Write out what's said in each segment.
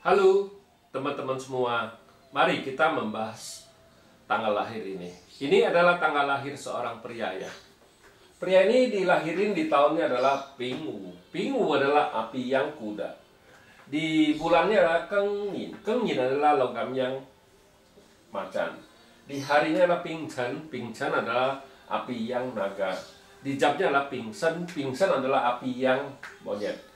Halo teman-teman semua, mari kita membahas tanggal lahir ini. Ini adalah tanggal lahir seorang pria ya. Pria ini dilahirin di tahunnya adalah Pingwu. Pingwu adalah api yang kuda. Di bulannya adalah Kengyin. Kengyin adalah logam yang macan. Di harinya adalah Pingchen. Pingchen adalah api yang naga. Di jamnya adalah Pingsen. Pingsen adalah api yang monyet.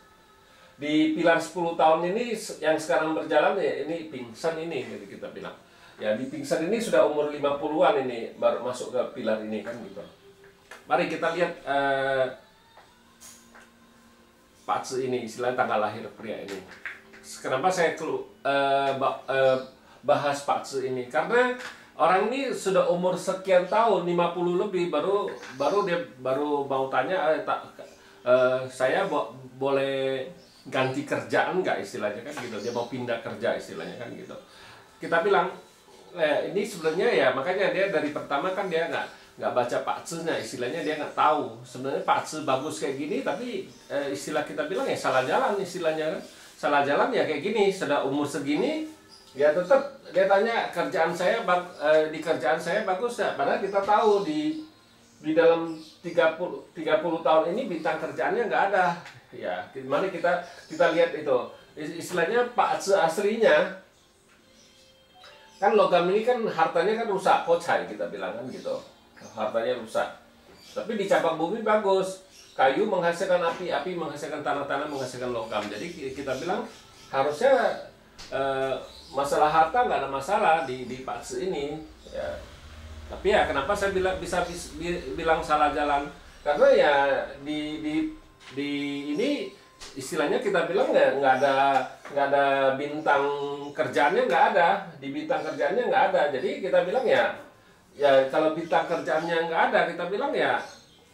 Di pilar 10 tahun ini yang sekarang berjalan ya ini pingsan ini gitu kita bilang. Ya di pingsan ini sudah umur 50-an ini baru masuk ke pilar ini kan gitu. Mari kita lihat Patse ini istilah tanggal lahir pria ini. Kenapa saya bahas Patse ini? Karena orang ini sudah umur sekian tahun 50 lebih baru mau tanya saya boleh ganti kerjaan nggak istilahnya kan gitu, dia mau pindah kerja istilahnya kan gitu. Kita bilang ini sebenarnya ya makanya dia dari pertama kan dia nggak baca Patse-nya, istilahnya dia nggak tahu sebenarnya Patse bagus kayak gini, tapi istilah kita bilang ya salah jalan istilahnya kan. Salah jalan ya kayak gini, sudah umur segini ya tetap dia tanya di kerjaan saya bagus ya, padahal kita tahu di dalam 30 tahun ini bintang kerjaannya nggak ada. Ya, mari kita lihat itu. Istilahnya Patse aslinya kan logam ini kan hartanya kan rusak, kocai kita bilang kan gitu. Hartanya rusak. Tapi di cabang bumi bagus. Kayu menghasilkan api, api menghasilkan tanah-tanah, menghasilkan logam. Jadi kita bilang harusnya masalah harta nggak ada masalah di Patse ini. Ya. Tapi ya kenapa saya bisa bilang salah jalan? Karena ya di ini istilahnya kita bilang nggak ada bintang kerjaannya, nggak ada di bintang kerjaannya nggak ada. Jadi kita bilang ya kalau bintang kerjaannya nggak ada, kita bilang ya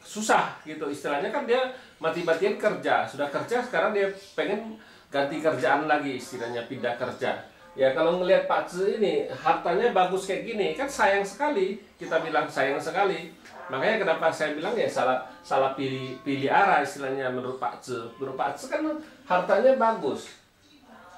susah gitu istilahnya kan. Dia mati-matian kerja, sudah kerja sekarang dia pengen ganti kerjaan lagi istilahnya, pindah kerja. Ya kalau ngelihat Patse ini hartanya bagus kayak gini kan sayang sekali, kita bilang sayang sekali. Makanya kenapa saya bilang ya salah pilih arah istilahnya menurut Patse. Menurut Patse kan hartanya bagus.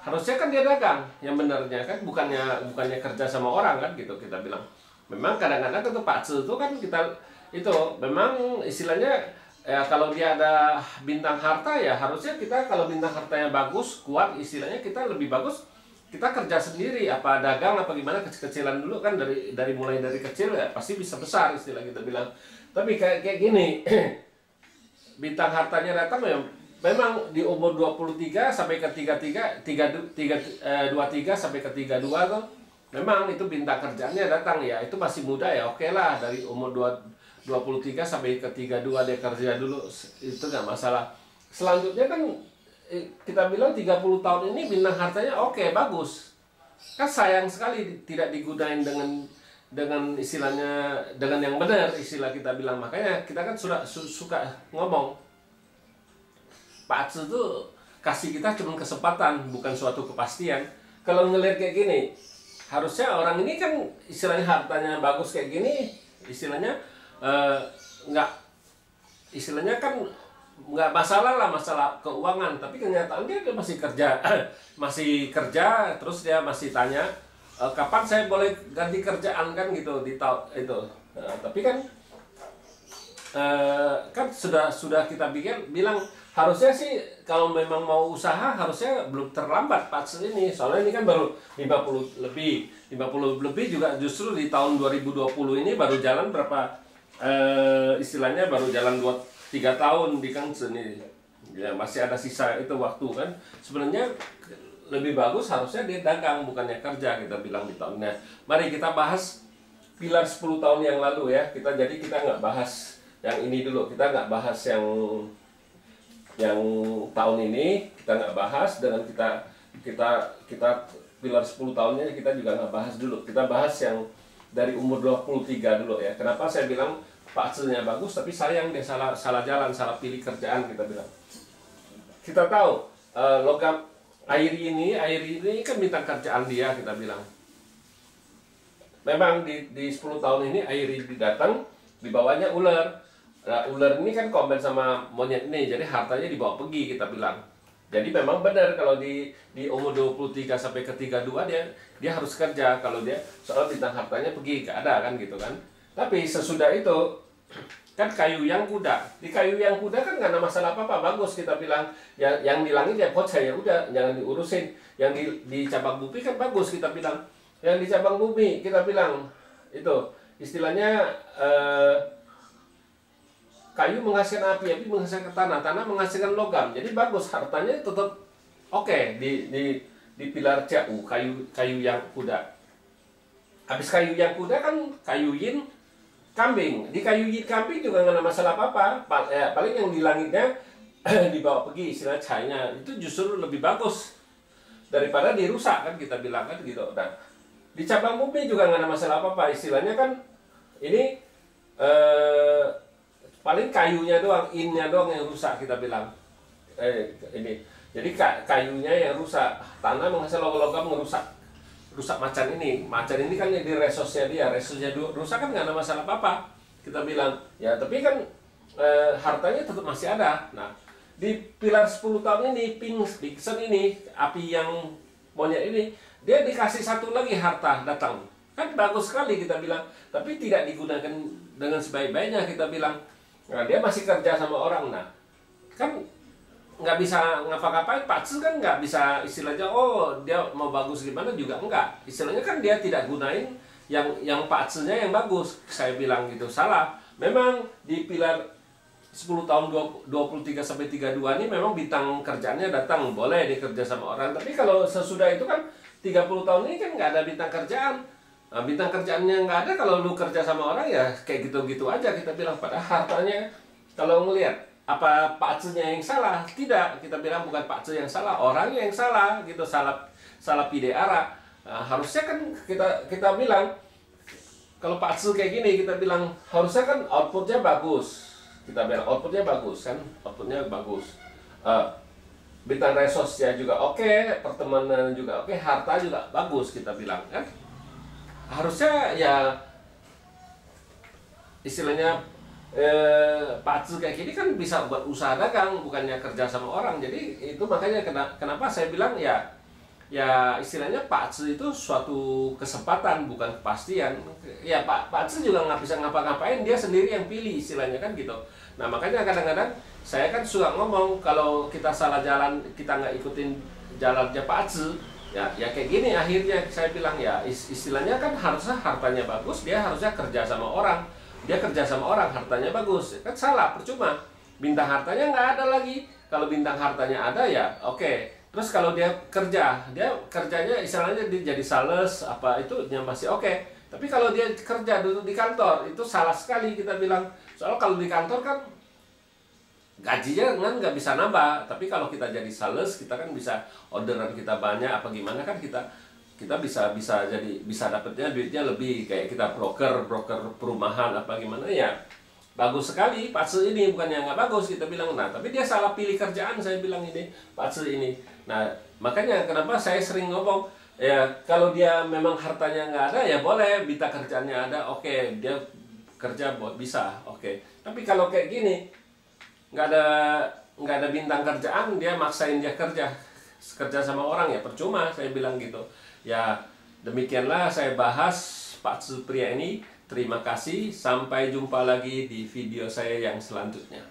Harusnya kan dia dagang yang benarnya kan, bukannya kerja sama orang kan gitu kita bilang. Memang kadang-kadang ke Patse itu kan kita itu memang istilahnya ya kalau dia ada bintang harta ya harusnya kita kalau bintang hartanya bagus, kuat istilahnya kita lebih bagus kita kerja sendiri, apa dagang apa gimana, kecil-kecilan dulu kan mulai dari kecil ya pasti bisa besar istilah kita bilang. Tapi kayak gini bintang hartanya datang ya memang di umur 23 sampai ke 33 23 sampai ke 32 tuh memang itu bintang kerjaannya datang ya, itu masih muda ya oke lah, dari umur 23 sampai ke 32 dia kerja dulu itu nggak masalah. Selanjutnya kan kita bilang 30 tahun ini bintang hartanya oke, bagus. Kan sayang sekali tidak digunain dengan istilahnya dengan yang benar istilah kita bilang. Makanya kita kan suka ngomong Patse itu kasih kita cuma kesempatan, bukan suatu kepastian. Kalau ngelihat kayak gini, harusnya orang ini kan istilahnya hartanya bagus kayak gini, istilahnya istilahnya kan nggak masalah lah masalah keuangan, tapi kenyataan dia masih kerja terus dia masih tanya kapan saya boleh ganti kerjaan kan gitu di tahun itu. Tapi kan kan sudah kita bilang harusnya sih kalau memang mau usaha harusnya belum terlambat Patse ini, soalnya ini kan baru 50 lebih juga justru di tahun 2020 ini baru jalan berapa istilahnya baru jalan 3 tahun di Kangsen ini ya, masih ada sisa itu waktu kan. Sebenarnya lebih bagus harusnya dia dagang bukannya kerja kita bilang di tahunnya. Mari kita bahas pilar 10 tahun yang lalu ya. Kita nggak bahas yang ini dulu, kita nggak bahas yang tahun ini kita nggak bahas, dengan kita pilar 10 tahunnya kita juga nggak bahas dulu. Kita bahas yang dari umur 23 dulu ya. Kenapa saya bilang Patse-nya bagus, tapi sayang dia salah jalan, salah pilih kerjaan kita bilang. Kita tahu logam air ini kan bintang kerjaan dia kita bilang. Memang di 10 tahun ini air ini datang, di bawahnya ular. Nah, ular ini kan komen sama monyet ini, jadi hartanya dibawa pergi kita bilang. Jadi memang benar kalau di umur 23 sampai ke 32 dia harus kerja. Kalau dia soal bintang hartanya pergi ke ada kan gitu kan. Tapi sesudah itu kan kayu yang kuda. Di kayu yang kuda kan nggak ada masalah apa-apa, bagus kita bilang. Ya, yang di langit ya ya udah jangan diurusin. Yang di cabang bumi kan bagus kita bilang. Yang di cabang bumi kita bilang itu istilahnya kayu menghasilkan api, api menghasilkan tanah, tanah menghasilkan logam. Jadi bagus, hartanya tetap oke di pilar CU, kayu yang kuda. Habis kayu yang kuda kan kayu yin kambing. Di kayu yin kambing juga nggak ada masalah apa-apa. Paling yang di langitnya dibawa pergi, istilah cahayanya itu justru lebih bagus daripada dirusak kan kita bilang kan gitu. Nah, di cabang bumi juga nggak ada masalah apa-apa, istilahnya kan ini paling kayunya doang, innya doang yang rusak kita bilang. Ini. Jadi kayunya yang rusak, tanah menghasilkan logam merusak. Rusak macan ini. Macan ini kan di resosnya dia, resosnya rusak kan nggak ada masalah apa-apa. Kita bilang, ya tapi kan hartanya tetap masih ada. Nah, di pilar 10 tahun ini, Pingsen ini, api yang monyet ini, dia dikasih satu lagi harta datang. Kan bagus sekali kita bilang, tapi tidak digunakan dengan sebaik-baiknya kita bilang. Nah, dia masih kerja sama orang, nah kan nggak bisa ngapa-ngapain. Pak Tzu kan nggak bisa istilahnya, oh dia mau bagus gimana juga enggak. Istilahnya kan dia tidak gunain yang Pak Tzu-nya yang bagus. Saya bilang gitu, salah. Memang di pilar 10 tahun 23 sampai 32 ini memang bintang kerjaannya datang, boleh dikerja sama orang. Tapi kalau sesudah itu kan 30 tahun ini kan nggak ada bintang kerjaan. Nah, bintang kerjaannya nggak ada, kalau lu kerja sama orang ya kayak gitu-gitu aja kita bilang. Pada hartanya kalau ngelihat apa Pak Tzu-nya yang salah, tidak, kita bilang bukan Pak Tzu yang salah, orangnya yang salah gitu, salah pide arah. Nah, harusnya kan kita bilang kalau Pak Tzu kayak gini kita bilang harusnya kan outputnya bagus, kita bilang outputnya bagus kan, outputnya bagus. Bintang resosnya juga oke, pertemanan juga oke, harta juga bagus kita bilang kan. Harusnya ya istilahnya Pak Tzu kayak gini kan bisa buat usaha dagang, bukannya kerja sama orang. Jadi itu makanya kenapa saya bilang ya istilahnya Pak Tzu itu suatu kesempatan, bukan kepastian. Ya Pak Tzu juga nggak bisa ngapa-ngapain, dia sendiri yang pilih istilahnya kan gitu. Nah makanya kadang-kadang saya kan suka ngomong kalau kita salah jalan, kita nggak ikutin jalannya Pak Tzu, ya kayak gini akhirnya. Saya bilang ya istilahnya kan harusnya hartanya bagus, dia harusnya kerja sama orang. Dia kerja sama orang, hartanya bagus, kan salah, percuma. Bintang hartanya nggak ada lagi. Kalau bintang hartanya ada ya oke. Terus kalau dia kerjanya istilahnya dia jadi sales apa itu yang masih oke. Tapi kalau dia kerja duduk di kantor itu salah sekali kita bilang. Soalnya kalau di kantor kan gajinya kan nggak bisa nambah. Tapi kalau kita jadi sales, kita kan bisa orderan kita banyak apa gimana kan kita bisa dapatnya duitnya lebih, kayak kita broker perumahan apa gimana ya. Bagus sekali Pak Tzu ini, bukan yang nggak bagus kita bilang. Nah tapi dia salah pilih kerjaan, saya bilang ini Pak Tzu ini. Nah makanya kenapa saya sering ngomong ya, kalau dia memang hartanya nggak ada ya boleh, bintang kerjaannya ada, oke, dia kerja buat bisa, oke. Tapi kalau kayak gini nggak ada bintang kerjaan, dia maksain dia kerja sama orang ya percuma, saya bilang gitu. Ya demikianlah saya bahas Pak Tzu pria ini. Terima kasih, sampai jumpa lagi di video saya yang selanjutnya.